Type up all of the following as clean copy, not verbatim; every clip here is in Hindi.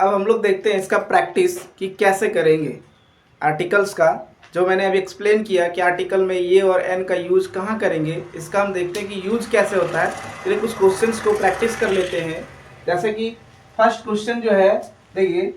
अब हम लोग देखते हैं इसका प्रैक्टिस कि कैसे करेंगे आर्टिकल्स का। जो मैंने अभी एक्सप्लेन किया कि आर्टिकल में ये और एन का यूज कहाँ करेंगे, इसका हम देखते हैं कि यूज कैसे होता है। चलिए कुछ क्वेश्चंस को प्रैक्टिस कर लेते हैं। जैसे कि फर्स्ट क्वेश्चन जो है, देखिए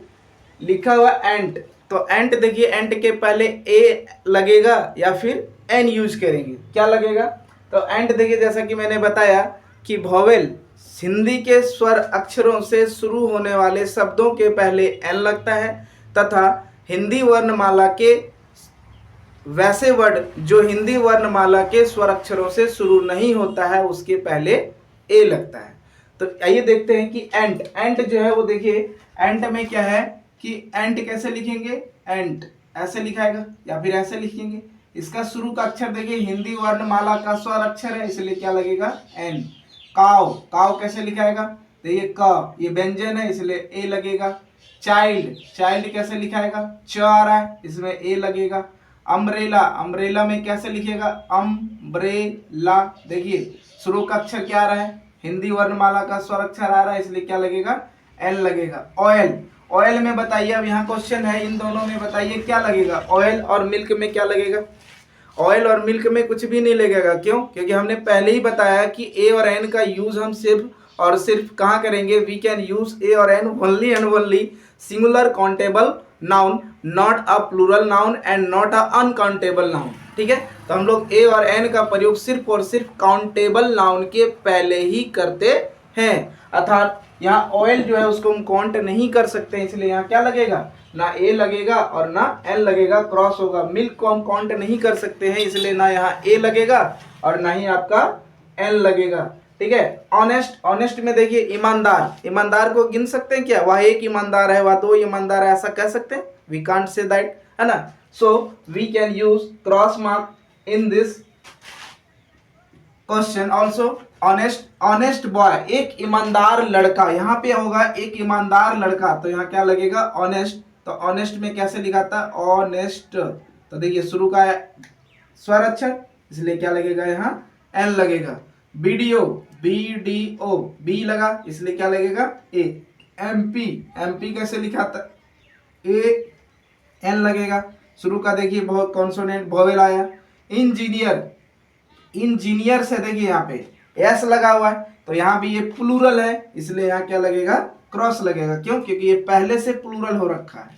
लिखा हुआ एंट, तो एंट देखिए एंट के पहले ए लगेगा या फिर एन यूज करेंगे, क्या लगेगा। तो एंट देखिए जैसा कि मैंने बताया कि वोवेल हिंदी के स्वर अक्षरों से शुरू होने वाले शब्दों के पहले एन लगता है, तथा हिंदी वर्णमाला के वैसे वर्ड जो हिंदी वर्णमाला के स्वर अक्षरों से शुरू नहीं होता है उसके पहले ए लगता है। तो आइए देखते हैं कि एंट, एंट जो है वो देखिए एंट में क्या है कि एंट कैसे लिखेंगे, एंट ऐसे लिखाएगा या फिर ऐसे लिखेंगे। इसका शुरू का अक्षर देखिए हिंदी वर्णमाला का स्वर अक्षर है, इसलिए क्या लगेगा एन। काव, काव कैसे लिखाएगा, देखिए क ये व्यंजन है इसलिए ए लगेगा। चाइल्ड, चाइल्ड कैसे लिखाएगा, च आ रहा है इसमें ए लगेगा। अम्ब्रेला, अम्ब्रेला में कैसे लिखेगा, अम्ब्रेला, देखिए शुरू का अक्षर क्या आ रहा है, हिंदी वर्णमाला का स्वर अक्षर आ रहा है इसलिए क्या लगेगा एल लगेगा। ऑयल, ऑयल में बताइए, अब यहाँ क्वेश्चन है इन दोनों में बताइए क्या लगेगा, ऑयल और मिल्क में क्या लगेगा। ऑयल और मिल्क में कुछ भी नहीं लगेगा, क्यों, क्योंकि हमने पहले ही बताया कि ए और एन का यूज हम सिर्फ और सिर्फ कहाँ करेंगे, वी कैन यूज ए और an only and only singular countable noun, not a plural noun and not a uncountable noun. ठीक है, तो हम लोग ए और एन का प्रयोग सिर्फ और सिर्फ काउंटेबल नाउन के पहले ही करते हैं। अर्थात यहाँ ऑयल जो है उसको हम काउंट नहीं कर सकते, इसलिए यहाँ क्या लगेगा, ना ए लगेगा और ना एन लगेगा, क्रॉस होगा। मिल्क को हम काउंट नहीं कर सकते हैं, इसलिए ना यहाँ ए लगेगा और ना ही आपका एन लगेगा। ठीक है, ऑनेस्ट, ऑनेस्ट में देखिए ईमानदार, ईमानदार को गिन सकते हैं क्या, वह एक ईमानदार है, वह दो ईमानदार है, ऐसा कह सकते हैं, वी कांट से दैट, है ना। So we can use cross mark in this question also. Honest, honest boy, एक ईमानदार लड़का, यहाँ पे होगा एक ईमानदार लड़का, तो यहाँ क्या लगेगा ऑनेस्ट। तो ऑनेस्ट में कैसे लिखा था, ऑनेस्ट, तो देखिए शुरू का स्वर अक्षर इसलिए क्या लगेगा यहाँ एन लगेगा। बीडीओ, बीडीओ, बी लगा इसलिए क्या लगेगा ए। एमपी, एमपी कैसे लिखा था, ए एन लगेगा, शुरू का देखिए बहुत कॉन्सोनेंट वोवेल आया। इंजीनियर, इंजीनियर से देखिए यहाँ पे एस लगा हुआ है, तो यहाँ भी ये प्लूरल है इसलिए यहाँ क्या लगेगा क्रॉस लगेगा, क्यों, क्योंकि ये पहले से प्लूरल हो रखा है।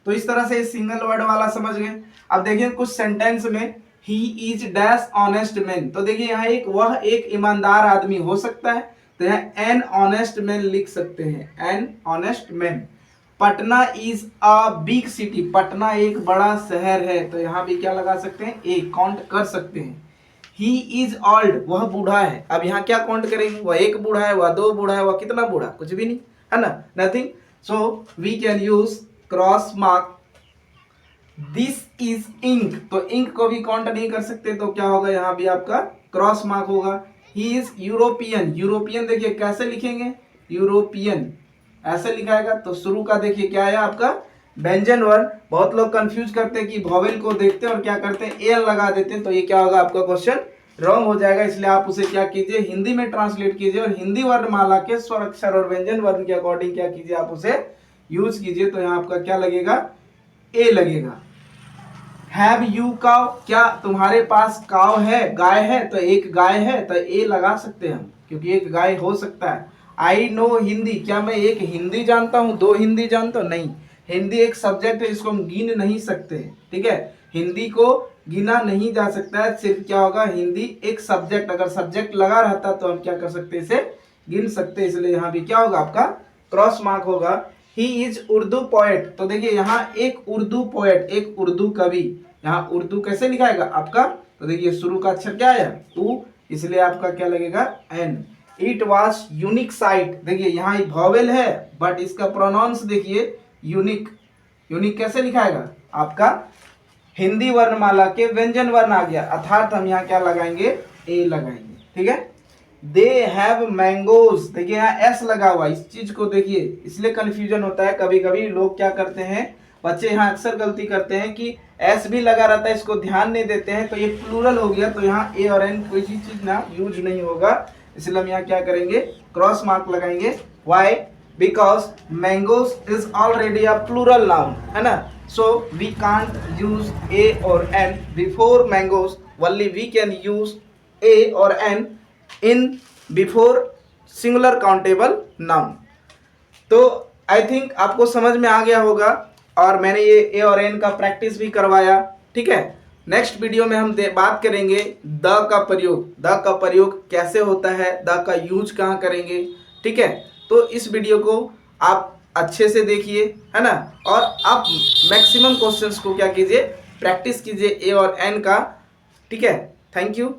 तो इस तरह से सिंगल वर्ड वाला समझ गए। अब देखिए कुछ सेंटेंस में he is dash honest man, तो देखिए यहाँ एक वह एक ईमानदार आदमी हो सकता है, तो यहाँ एन ऑनेस्ट मैन लिख सकते हैं, an honest man. Patna is a big city, Patna एक बड़ा शहर है, तो यहाँ भी क्या लगा सकते हैं ए, काउंट कर सकते हैं। ही इज ओल्ड, वह बूढ़ा है, अब यहाँ क्या काउंट करेंगे, वह एक बूढ़ा है, वह दो बूढ़ा है, वह कितना बूढ़ा, कुछ भी नहीं, है ना, nothing. So we can use cross mark. This is ink, तो इंक को भी काउंट नहीं कर सकते, तो क्या होगा यहाँ भी आपका क्रॉस मार्क होगा। ही इज यूरोपियन, यूरोपियन देखिए कैसे लिखेंगे, यूरोपियन ऐसे लिखाएगा, तो शुरू का देखिए क्या है आपका व्यंजन वर्ण। बहुत लोग कंफ्यूज करते हैं कि वोवेल को देखते हैं और क्या करते हैं एल लगा देते हैं, तो ये क्या होगा आपका क्वेश्चन रॉन्ग हो जाएगा। इसलिए आप उसे क्या कीजिए हिंदी में ट्रांसलेट कीजिए और हिंदी वर्णमाला के स्वर अक्षर और व्यंजन वर्ण के अकॉर्डिंग क्या कीजिए आप उसे यूज कीजिए, तो यहाँ आपका क्या लगेगा ए लगेगा। हैव यू काव, क्या तुम्हारे पास काव है, गाय है, तो एक गाय है तो ए लगा सकते हैं हम, क्योंकि एक गाय हो सकता है। आई नो हिंदी, क्या मैं एक हिंदी जानता हूँ, दो हिंदी जानता हूँ, नहीं, हिंदी एक सब्जेक्ट है, इसको हम गिन नहीं सकते। ठीक है, हिंदी को गिना नहीं जा सकता है, सिर्फ क्या होगा हिंदी एक सब्जेक्ट, अगर सब्जेक्ट लगा रहता तो हम क्या कर सकते इसे गिन सकते, इसलिए यहाँ भी क्या होगा आपका क्रॉस मार्क होगा। ही इज उर्दू पोएट, तो देखिए यहाँ एक उर्दू पोएट, एक उर्दू कवि, यहाँ उर्दू कैसे लिखाएगा आपका, तो देखिए शुरू का अक्षर क्या है उ, इसलिए आपका क्या लगेगा an. It was unique site, देखिए यहाँ वोवेल है बट इसका प्रोनाउंस देखिए यूनिक, यूनिक कैसे लिखाएगा आपका हिंदी वर्णमाला के व्यंजन वर्ण आ गया, अर्थात हम यहाँ क्या लगाएंगे ए लगाएंगे। ठीक है, दे हैव मैंगोज, देखिए यहाँ एस लगा हुआ, इस चीज को देखिए इसलिए कंफ्यूजन होता है, कभी कभी लोग क्या करते हैं, बच्चे यहाँ अक्सर गलती करते हैं कि एस भी लगा रहता है, इसको ध्यान नहीं देते हैं, तो ये प्लूरल हो गया, तो यहाँ ए और एन कोई चीज ना यूज नहीं होगा, इसलिए हम यहाँ क्या करेंगे क्रॉस मार्क लगाएंगे। Why, because mangoes is already a plural noun, है ना. So we can't use a और an before mangoes, only we can use a और an in before singular countable noun. तो आई थिंक आपको समझ में आ गया होगा और मैंने ये ए और एन का प्रैक्टिस भी करवाया. ठीक है, नेक्स्ट वीडियो में हम बात करेंगे द का प्रयोग. द का प्रयोग कैसे होता है, द का यूज कहाँ करेंगे. ठीक है, तो इस वीडियो को आप अच्छे से देखिए, है ना, और आप मैक्सिमम क्वेश्चंस को क्या कीजिए, प्रैक्टिस कीजिए ए और एन का. ठीक है, थैंक यू.